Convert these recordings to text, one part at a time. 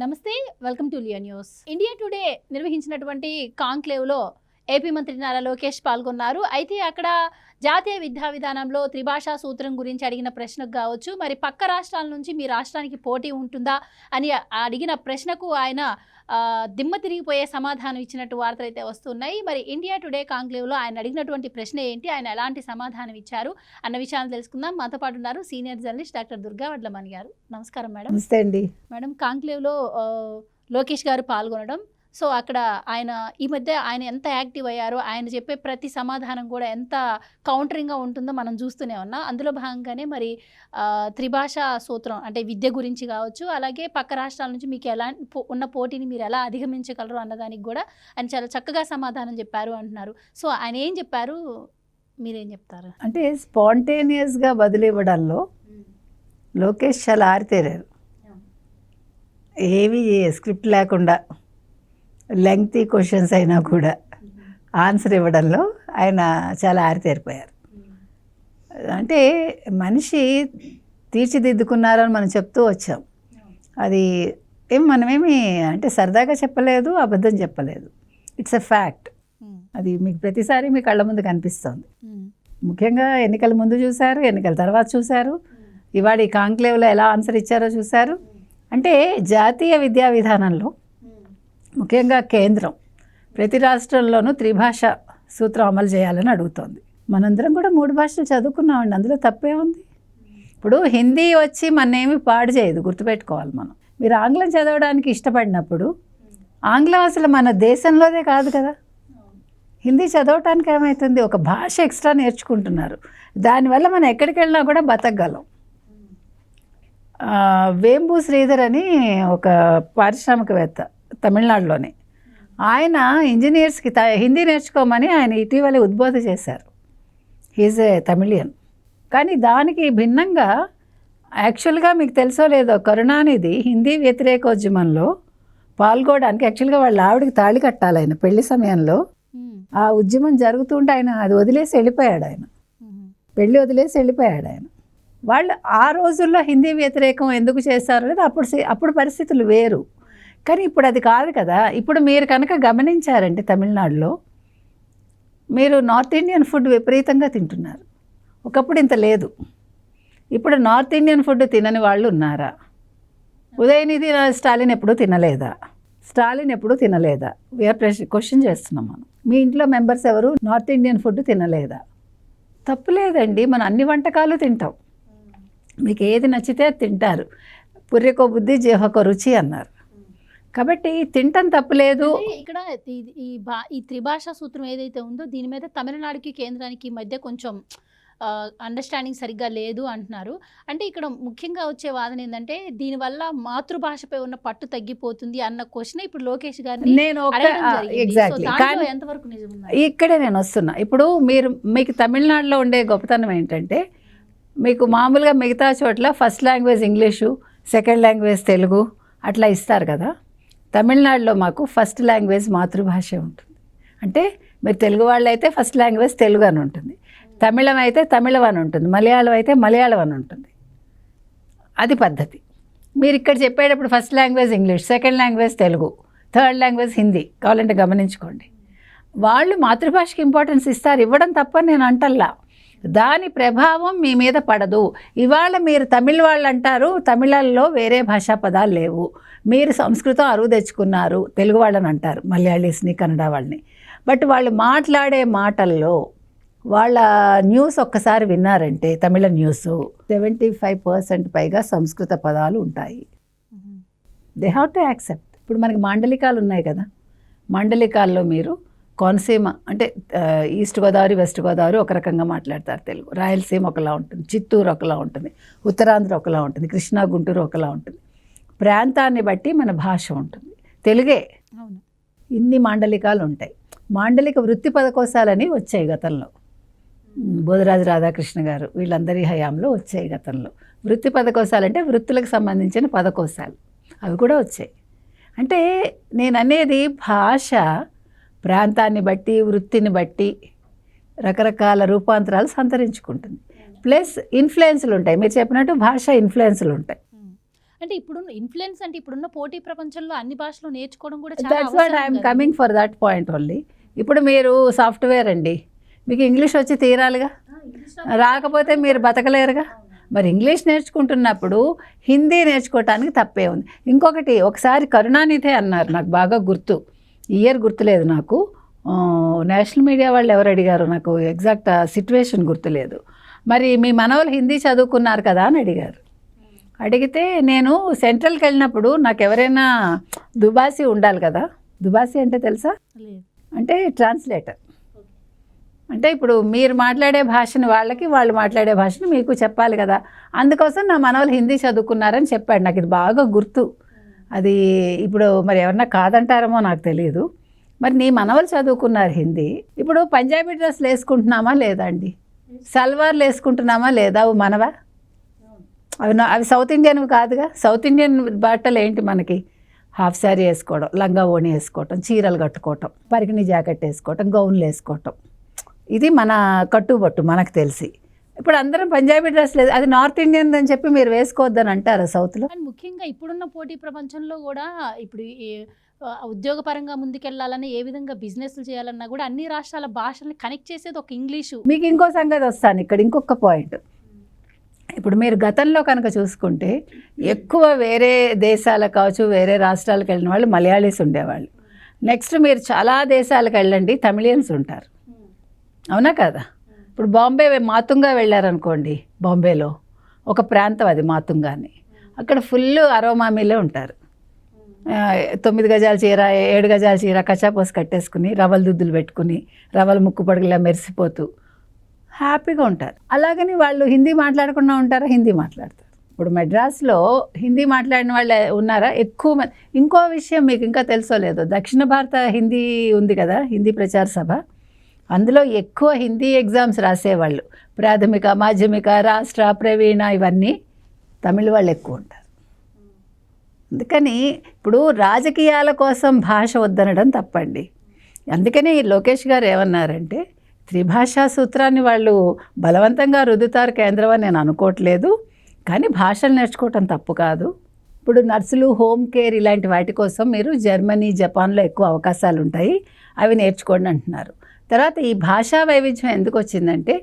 నమస్తే, welcome to Lia news. India Today నిర్వహించినటువంటి కాంక్లేవ్లో ఏపీ మంత్రి నారా లోకేష్ పాల్గొన్నారు. అయితే అక్కడ జాతీయ విద్యా విధానంలో త్రిభాషా సూత్రం గురించి అడిగిన ప్రశ్నకు కావచ్చు, మరి పక్క రాష్ట్రాల నుంచి మీ రాష్ట్రానికి పోటీ ఉంటుందా అని అడిగిన ప్రశ్నకు ఆయన దిమ్మ తిరిగిపోయే సమాధానం ఇచ్చినట్టు వార్తలు అయితే వస్తున్నాయి. మరి ఇండియా టుడే కాంక్లేవ్లో ఆయన అడిగినటువంటి ప్రశ్న ఏంటి, ఆయన ఎలాంటి సమాధానం ఇచ్చారు అన్న విషయాన్ని తెలుసుకుందాం. మాతో పాటు ఉన్నారు senior journalist doctor Durga Vadlamani గారు. నమస్కారం మేడం. నమస్తే అండి మేడం, కాంక్లేవ్లో లోకేష్ గారు పాల్గొనడం, సో అక్కడ ఆయన ఈ మధ్య ఆయన ఎంత యాక్టివ్ అయ్యారో, ఆయన చెప్పే ప్రతి సమాధానం కూడా ఎంత కౌంటరింగ్గా ఉంటుందో మనం చూస్తూనే ఉన్నాం. అందులో భాగంగానే మరి త్రిభాషా సూత్రం అంటే విద్య గురించి కావచ్చు, అలాగే పక్క రాష్ట్రాల నుంచి మీకు ఎలా ఉన్న పోటీని మీరు ఎలా అధిగమించగలరు అన్నదానికి కూడా ఆయన చాలా చక్కగా సమాధానం చెప్పారు అంటున్నారు. సో ఆయన ఏం చెప్పారు, మీరేం చెప్తారు? అంటే స్పాంటేనియస్గా బదులివ్వడంలో లోకేష్ చాలా ఆరితేరారు. ఏవి స్క్రిప్ట్ లేకుండా లెంగ్తీ క్వశ్చన్స్ అయినా కూడా ఆన్సర్ ఇవ్వడంలో ఆయన చాలా ఆరితేరిపోయారు. అంటే మనిషి తీర్చిదిద్దుకున్నారని మనం చెప్తూ వచ్చాం. అది మనమేమి అంటే సరదాగా చెప్పలేదు, అబద్ధం చెప్పలేదు. It's a fact. అది మీకు ప్రతిసారి మీ కళ్ళ ముందు కనిపిస్తుంది. ముఖ్యంగా ఎన్నికల ముందు చూశారు, ఎన్నికల తర్వాత చూశారు, ఇవాళ ఈ కాంక్లేవ్లో ఎలా ఆన్సర్ ఇచ్చారో చూశారు. అంటే జాతీయ విద్యా విధానంలో ముఖ్యంగా కేంద్రం ప్రతి రాష్ట్రంలోనూ త్రిభాష సూత్రం అమలు చేయాలని అడుగుతోంది. మనందరం కూడా 3 భాషలు చదువుకున్నామండి, అందులో తప్పే ఉంది. ఇప్పుడు హిందీ వచ్చి మన్నేమి పాడు చేయదు, గుర్తుపెట్టుకోవాలి. మీరు ఆంగ్లం చదవడానికి ఇష్టపడినప్పుడు ఆంగ్లం అసలు మన దేశంలోదే కాదు కదా. హిందీ చదవటానికి ఏమవుతుంది, ఒక భాష ఎక్స్ట్రా నేర్చుకుంటున్నారు, దానివల్ల మనం ఎక్కడికి వెళ్ళినా కూడా బతకగలం. వేంబు శ్రీధర్ అని ఒక పారిశ్రామికవేత్త తమిళనాడులోనే, ఆయన ఇంజనీర్స్కి హిందీ నేర్చుకోమని ఆయన ఇటీవలే ఉద్బోధ చేశారు. He's a Tamilian. కానీ దానికి భిన్నంగా యాక్చువల్గా మీకు తెలుసో లేదో, కరుణానిధి హిందీ వ్యతిరేకోద్యమంలో పాల్గొనడానికి యాక్చువల్గా వాళ్ళ ఆవిడకి తాళి కట్టాలి ఆయన పెళ్లి సమయంలో. ఆ ఉద్యమం జరుగుతుంటే ఆయన అది వదిలేసి వెళ్ళిపోయాడు. ఆయన పెళ్ళి వదిలేసి వెళ్ళిపోయాడు ఆయన. వాళ్ళు ఆ రోజుల్లో హిందీ వ్యతిరేకం ఎందుకు చేశారు అనేది అప్పుడు పరిస్థితులు వేరు. కానీ ఇప్పుడు అది కాదు కదా. ఇప్పుడు మీరు కనుక గమనించారంటే తమిళనాడులో మీరు నార్త్ ఇండియన్ ఫుడ్ విపరీతంగా తింటున్నారు. ఒకప్పుడు ఇంత లేదు. ఇప్పుడు నార్త్ ఇండియన్ ఫుడ్ తినని వాళ్ళు ఉన్నారా? ఉదయనిధి స్టాలిన్ ఎప్పుడూ తినలేదా? స్టాలిన్ ఎప్పుడూ తినలేదా? వీఆర్ క్వశ్చన్ చేస్తున్నాం మనం. మీ ఇంట్లో మెంబర్స్ ఎవరు నార్త్ ఇండియన్ ఫుడ్ తినలేదా? తప్పులేదండి, మనం అన్ని వంటకాలు తింటాం. మీకు ఏది నచ్చితే అది తింటారు. పుర్రెకో బుద్ధి జీహకో రుచి అన్నారు. కాబట్టి తింటం తప్పులేదు. ఇక్కడ ఈ త్రిభాషా సూత్రం ఏదైతే ఉందో దీని మీద తమిళనాడుకి కేంద్రానికి మధ్య కొంచెం అండర్స్టాండింగ్ సరిగ్గా లేదు అంటున్నారు. అంటే ఇక్కడ ముఖ్యంగా వచ్చే వాదన ఏంటంటే దీనివల్ల మాతృభాషపై ఉన్న పట్టు తగ్గిపోతుంది అన్న క్వశ్చన్ ఇప్పుడు లోకేష్ గారిని ఎంతవరకు నిజం? ఇక్కడే నేను వస్తున్నా. ఇప్పుడు మీకు తమిళనాడులో ఉండే గొప్పతనం ఏంటంటే, మీకు మామూలుగా మిగతా చోట్ల first language English, second language Telugu అట్లా ఇస్తారు కదా. తమిళనాడులో మాకు ఫస్ట్ లాంగ్వేజ్ మాతృభాష ఉంటుంది. అంటే మీరు తెలుగు వాళ్ళు అయితే ఫస్ట్ లాంగ్వేజ్ తెలుగు అని ఉంటుంది, తమిళం అయితే తమిళం అని ఉంటుంది, మలయాళం అయితే మలయాళం అని ఉంటుంది. అది పద్ధతి. మీరు ఇక్కడ చెప్పేటప్పుడు first language English, second language Telugu, third language Hindi కావాలంటే గమనించుకోండి. వాళ్ళు మాతృభాషకి ఇంపార్టెన్స్ ఇస్తారు, ఇవ్వడం తప్పని నేను అంటల్లా. దాని ప్రభావం మీ మీద పడదు. ఇవాళ మీరు తమిళ వాళ్ళు అంటారు, తమిళల్లో వేరే భాషా పదాలు లేవు. మీరు సంస్కృతం అరువు తెచ్చుకున్నారు, తెలుగు వాళ్ళని అంటారు, మలయాళీస్ని, కన్నడ వాళ్ళని. బట్ వాళ్ళు మాట్లాడే మాటల్లో వాళ్ళ న్యూస్ ఒక్కసారి విన్నారంటే తమిళ న్యూస్ 75% పైగా సంస్కృత పదాలు ఉంటాయి. They have to accept. ఇప్పుడు మనకి మాండలికాలు ఉన్నాయి కదా, మాండలికాల్లో మీరు కోనసీమ అంటే ఈస్ట్ గోదావరి, వెస్ట్ గోదావరి ఒక రకంగా మాట్లాడతారు తెలుగు, రాయలసీమ ఒకలా ఉంటుంది, చిత్తూరు ఒకలా ఉంటుంది, ఉత్తరాంధ్ర ఒకలా ఉంటుంది, కృష్ణా గుంటూరు ఒకలా ఉంటుంది. ప్రాంతాన్ని బట్టి మన భాష ఉంటుంది. తెలుగే ఇన్ని మాండలికాలు ఉంటాయి. మాండలిక వృత్తి పదకోశాలని వచ్చాయి గతంలో, బోధరాజు రాధాకృష్ణ గారు వీళ్ళందరి హయాంలో వచ్చాయి గతంలో. వృత్తి పదకోశాలంటే వృత్తులకు సంబంధించిన పదకోశాలు, అవి కూడా వచ్చాయి. అంటే నేను అనేది భాష ప్రాంతాన్ని బట్టి, వృత్తిని బట్టి రకరకాల రూపాంతరాలు సంతరించుకుంటుంది. ప్లస్ ఇన్ఫ్లుయెన్స్లు ఉంటాయి. మీరు చెప్పినట్టు భాష ఇన్ఫ్లుయెన్స్లు ఉంటాయి. అంటే ఇప్పుడున్న ఇన్ఫ్లుయెన్స్ అంటే ఇప్పుడున్న పోటీ ప్రపంచంలో అన్ని భాషలు నేర్చుకోవడం కూడా చాలా that's what I'm coming for that point only. ఇప్పుడు మీరు సాఫ్ట్వేర్ అండి, మీకు ఇంగ్లీష్ వచ్చి తీరాలిగా, రాకపోతే మీరు బతకలేరుగా. మరి ఇంగ్లీష్ నేర్చుకుంటున్నప్పుడు హిందీ నేర్చుకోవటానికి తప్పే ఉంది. ఇంకొకటి, ఒకసారి కరుణానిధి అన్నారు, నాకు బాగా గుర్తు, ఇయర్ గుర్తులేదు నాకు, నేషనల్ మీడియా వాళ్ళు ఎవరు అడిగారు, నాకు ఎగ్జాక్ట్ సిచ్యువేషన్ గుర్తులేదు. మరి మీ మనవలు హిందీ చదువుకున్నారు కదా అని అడిగారు. అడిగితే నేను సెంట్రల్కి వెళ్ళినప్పుడు నాకు ఎవరైనా దుబాసి ఉండాలి కదా. దుబాసి అంటే తెలుసా? అంటే ట్రాన్స్లేటర్. అంటే ఇప్పుడు మీరు మాట్లాడే భాషని వాళ్ళకి, వాళ్ళు మాట్లాడే భాషని మీకు చెప్పాలి కదా. అందుకోసం నా మనవలు హిందీ చదువుకున్నారని చెప్పాడు. నాకు ఇది బాగా గుర్తు. అది ఇప్పుడు మరి ఎవరన్నా కాదంటారేమో నాకు తెలియదు. మరి నీ మనవలు చదువుకున్నారు హిందీ. ఇప్పుడు పంజాబీ డ్రెస్లు వేసుకుంటున్నామా లేదా అండి? సల్వార్లు వేసుకుంటున్నామా లేదా? అవి మనవా? అవి సౌత్ ఇండియన్వి కాదుగా. సౌత్ ఇండియన్ బట్టలు ఏంటి మనకి? హాఫ్ శారీ వేసుకోవడం, లంగా ఓణి వేసుకోవటం, చీరలు కట్టుకోవటం, పరికిణి జాకెట్ వేసుకోవటం, గౌన్లు వేసుకోవటం, ఇది మన కట్టుబట్టు మనకు తెలిసి. ఇప్పుడు అందరం పంజాబీ డ్రెస్ లేదు, అది నార్త్ ఇండియన్ అని చెప్పి మీరు వేసుకోవద్దని అంటారు సౌత్లో. అండ్ ముఖ్యంగా ఇప్పుడున్న పోటీ ప్రపంచంలో కూడా ఇప్పుడు ఉద్యోగపరంగా ముందుకెళ్లాలన్నా, ఏ విధంగా బిజినెస్లు చేయాలన్నా కూడా అన్ని రాష్ట్రాల భాషల్ని కనెక్ట్ చేసేది ఒక ఇంగ్లీషు. మీకు ఇంకో సంగతి వస్తాను ఇక్కడ, ఇంకొక పాయింట్. ఇప్పుడు మీరు గతంలో కనుక చూసుకుంటే ఎక్కువ వేరే దేశాలకు కావచ్చు, వేరే రాష్ట్రాలకు వెళ్ళిన వాళ్ళు మలయాళీస్ ఉండేవాళ్ళు. నెక్స్ట్ మీరు చాలా దేశాలకు వెళ్ళండి, తమిళియన్స్ ఉంటారు, అవునా కదా? ఇప్పుడు బాంబే మాతుంగా వెళ్ళారనుకోండి, బాంబేలో ఒక ప్రాంతం అది మాతుంగాని, అక్కడ ఫుల్ అరోమామీలే ఉంటారు. 9 గజాల చీర, 7 గజాల చీర కచ్చాపోసి కట్టేసుకుని, రవ్వల దుద్దులు పెట్టుకుని, రవ్వల ముక్కు పడుగులా మెరిసిపోతూ హ్యాపీగా ఉంటారు. అలాగని వాళ్ళు హిందీ మాట్లాడకుండా ఉంటారా? హిందీ మాట్లాడతారు. ఇప్పుడు మెడ్రాస్లో హిందీ మాట్లాడిన వాళ్ళు ఉన్నారా? ఎక్కువ మంది. ఇంకో విషయం మీకు ఇంకా తెలుసో లేదో, దక్షిణ భారత హిందీ ఉంది కదా, హిందీ ప్రచార సభ, అందులో ఎక్కువ హిందీ ఎగ్జామ్స్ రాసేవాళ్ళు, ప్రాథమిక, మాధ్యమిక, రాష్ట్ర, ప్రవీణ, ఇవన్నీ తమిళ వాళ్ళు ఎక్కువ ఉంటారు. అందుకని ఇప్పుడు రాజకీయాల కోసం భాష వద్దనడం తప్పండి. అందుకని లోకేష్ గారు ఏమన్నారంటే, త్రిభాషా సూత్రాన్ని వాళ్ళు బలవంతంగా రుద్దుతారు కేంద్రం అని నేను అనుకోవట్లేదు, కానీ భాషలు నేర్చుకోవటం తప్పు కాదు. ఇప్పుడు నర్సులు, హోమ్ కేర్ ఇలాంటి వాటి కోసం మీరు జర్మనీ, జపాన్లో ఎక్కువ అవకాశాలు ఉంటాయి, అవి నేర్చుకోండి అంటున్నారు. తర్వాత ఈ భాషా వైవిధ్యం ఎందుకు వచ్చిందంటే,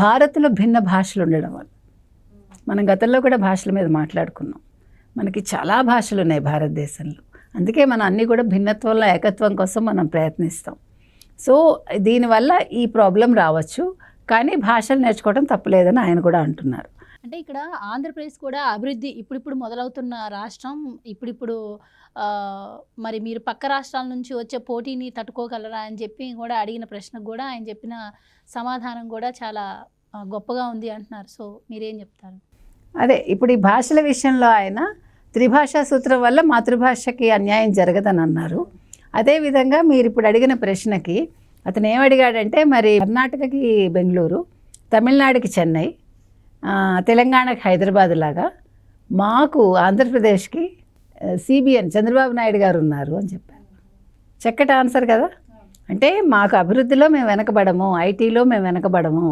భారత్లో భిన్న భాషలు ఉండడం వల్ల. మనం గతంలో కూడా భాషల మీద మాట్లాడుకున్నాం. మనకి చాలా భాషలు ఉన్నాయి భారతదేశంలో, అందుకే మనం అన్నీ కూడా భిన్నత్వంలో ఏకత్వం కోసం మనం ప్రయత్నిస్తాం. సో దీనివల్ల ఈ ప్రాబ్లం రావచ్చు, కానీ భాషలు నేర్చుకోవడం తప్పలేదని ఆయన కూడా అంటున్నారు. అంటే ఇక్కడ ఆంధ్రప్రదేశ్ కూడా అభివృద్ధి ఇప్పుడిప్పుడు మొదలవుతున్న రాష్ట్రం. ఇప్పుడిప్పుడు మరి మీరు పక్క రాష్ట్రాల నుంచి వచ్చే పోటీని తట్టుకోగలరా అని చెప్పి కూడా అడిగిన ప్రశ్నకు కూడా ఆయన చెప్పిన సమాధానం కూడా చాలా గొప్పగా ఉంది అంటున్నారు. సో మీరేం చెప్తారు? అదే ఇప్పుడు ఈ భాషల విషయంలో ఆయన త్రిభాషా సూత్రం వల్ల మాతృభాషకి అన్యాయం జరగదని అన్నారు. అదేవిధంగా మీరు ఇప్పుడు అడిగిన ప్రశ్నకి అతను ఏమడిగాడంటే, మరి కర్ణాటకకి బెంగళూరు, తమిళనాడుకి చెన్నై, తెలంగాణకి హైదరాబాద్ లాగా మాకు ఆంధ్రప్రదేశ్కి సిబిఎన్ చంద్రబాబు నాయుడు గారు ఉన్నారు అని చెప్పారు. చక్కటి ఆన్సర్ కదా. అంటే మాకు అభివృద్ధిలో మేము వెనకబడము, ఐటీలో మేము వెనకబడము,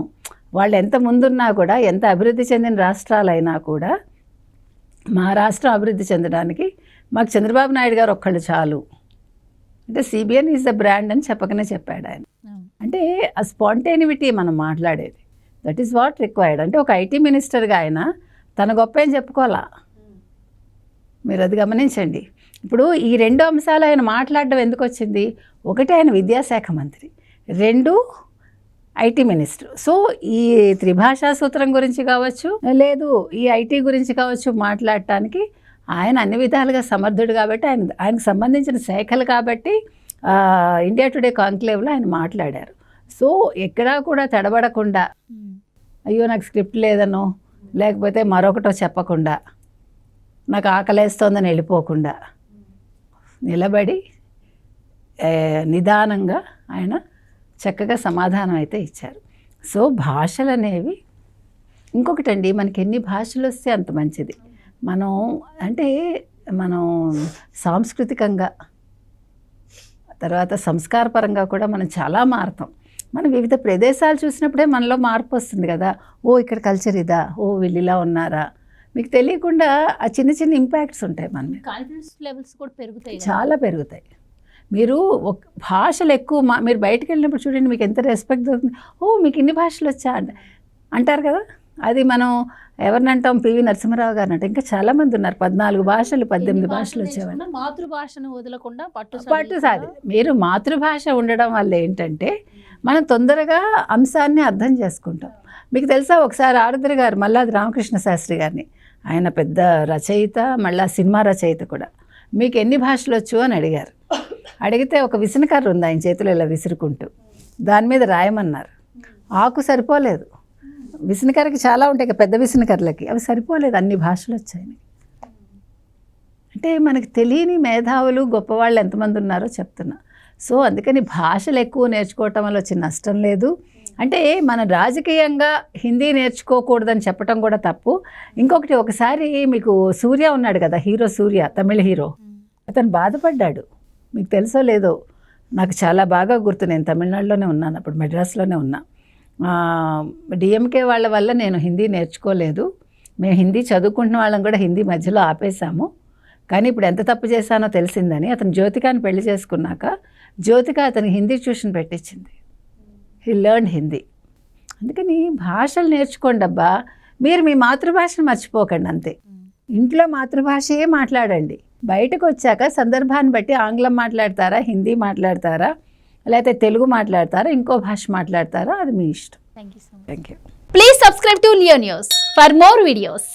వాళ్ళు ఎంత ముందున్నా కూడా, ఎంత అభివృద్ధి చెందిన రాష్ట్రాలైనా కూడా మా రాష్ట్రం అభివృద్ధి చెందడానికి మాకు చంద్రబాబు నాయుడు గారు ఒక్కళ్ళు చాలు. అంటే సిబిఎన్ ఈజ్ ద బ్రాండ్ అని చెప్పకనే చెప్పాడు ఆయన. అంటే ఆ స్పాంటేనివిటీ మనం మాట్లాడేది, దట్ ఈస్ వాట్ రిక్వైర్డ్. అంటే ఒక ఐటీ మినిస్టర్గా ఆయన తన గొప్ప ఏం చెప్పుకోవాలా, మీరు అది గమనించండి. ఇప్పుడు ఈ 2 అంశాలు ఆయన మాట్లాడడం ఎందుకు వచ్చింది? ఒకటి, ఆయన విద్యాశాఖ మంత్రి, 2 ఐటీ మినిస్టర్. సో ఈ త్రిభాషా సూత్రం గురించి కావచ్చు, లేదు ఈ ఐటీ గురించి కావచ్చు మాట్లాడటానికి ఆయన అన్ని విధాలుగా సమర్థుడు కాబట్టి, ఆయనకు సంబంధించిన శాఖలు కాబట్టి ఇండియా టుడే కాంక్లేవ్లో ఆయన మాట్లాడారు. సో ఎక్కడా కూడా తడబడకుండా, అయ్యో నాకు స్క్రిప్ట్ లేదనో లేకపోతే మరొకటో చెప్పకుండా, నాకు ఆకలేస్తోందని వెళ్ళిపోకుండా నిలబడి నిదానంగా ఆయన చక్కగా సమాధానం అయితే ఇచ్చారు. సో భాషలు అనేవి ఇంకొకటండి, మనకి ఎన్ని భాషలు వస్తే అంత మంచిది. మనం సాంస్కృతికంగా, తర్వాత సంస్కారపరంగా కూడా మనం చాలా మారుతాం. మనం వివిధ ప్రదేశాలు చూసినప్పుడే మనలో మార్పు వస్తుంది కదా. ఓ ఇక్కడ కల్చర్ ఇదా, ఓ వీళ్ళు ఇలా ఉన్నారా, మీకు తెలియకుండా ఆ చిన్న చిన్న ఇంపాక్ట్స్ ఉంటాయి మన మీద. కాన్ఫిడెన్స్ లెవెల్స్ కూడా పెరుగుతాయి కదా. చాలా పెరుగుతాయి. మీరు ఒక భాషలు ఎక్కువ మీరు బయటకు వెళ్ళినప్పుడు చూడండి మీకు ఎంత రెస్పెక్ట్ దొరుకుతుంది. ఓ మీకు ఇన్ని భాషలు వచ్చా అంటారు కదా. అది మనం ఎవరినంటాం, పివి నరసింహారావు గారు అంటే. ఇంకా చాలామంది ఉన్నారు 14 భాషలు 18 భాషలు వచ్చేవాళ్ళు. మాతృభాషను వదలకుండా పట్టు సాది. మీరు మాతృభాష ఉండడం వల్ల ఏంటంటే మనం తొందరగా అంశాన్ని అర్థం చేసుకుంటాం. మీకు తెలుసా, ఒకసారి ఆరుద్ర గారు మల్లాది రామకృష్ణ శాస్త్రి గారిని, ఆయన పెద్ద రచయిత, మళ్ళా సినిమా రచయిత కూడా, మీకు ఎన్ని భాషలు వచ్చు అని అడిగారు. అడిగితే ఒక విసనకర్ర ఉంది ఆయన చేతిలో ఇలా విసురుకుంటూ, దాని మీద రాయమన్నారు. ఆకు సరిపోలేదు, విసనకర్రకి చాలా ఉంటాయి పెద్ద విసనకర్రలకి, అవి సరిపోలేదు, అన్ని భాషలు వచ్చాయి. అంటే మనకు తెలియని మేధావులు గొప్పవాళ్ళు ఎంతమంది ఉన్నారో చెప్తున్నా. సో అందుకని భాషలు ఎక్కువ నేర్చుకోవటం వల్ల వచ్చే నష్టం లేదు. అంటే మన రాజకీయంగా హిందీ నేర్చుకోకూడదని చెప్పడం కూడా తప్పు. ఇంకొకటి, ఒకసారి మీకు సూర్య ఉన్నాడు కదా, హీరో సూర్య, తమిళ హీరో, అతను బాధపడ్డాడు. మీకు తెలుసో లేదో, నాకు చాలా బాగా గుర్తు. నేను తమిళనాడులోనే ఉన్నాను అప్పుడు, మెడ్రాస్లోనే ఉన్నా. డిఎంకే వాళ్ళ వల్ల నేను హిందీ నేర్చుకోలేదు. మేము హిందీ చదువుకుంటున్న వాళ్ళం కూడా హిందీ మధ్యలో ఆపేశాము. కానీ ఇప్పుడు ఎంత తప్పు చేశానో తెలిసిందని అతను జ్యోతికాని పెళ్లి చేసుకున్నాక జ్యోతిక అతనికి హిందీ ట్యూషన్ పెట్టించింది. He learn Hindi. అందుకని భాషలు నేర్చుకోండి అబ్బా. మీరు మీ మాతృభాషను మర్చిపోకండి అంతే. ఇంట్లో మాతృభాషయే మాట్లాడండి. బయటకు వచ్చాక సందర్భాన్ని బట్టి ఆంగ్లం మాట్లాడతారా, హిందీ మాట్లాడతారా, లేకపోతే తెలుగు మాట్లాడతారా, ఇంకో భాష మాట్లాడతారా, అది మీ ఇష్టం. Thank you so much. Thank you. Please subscribe to Leo news for more videos.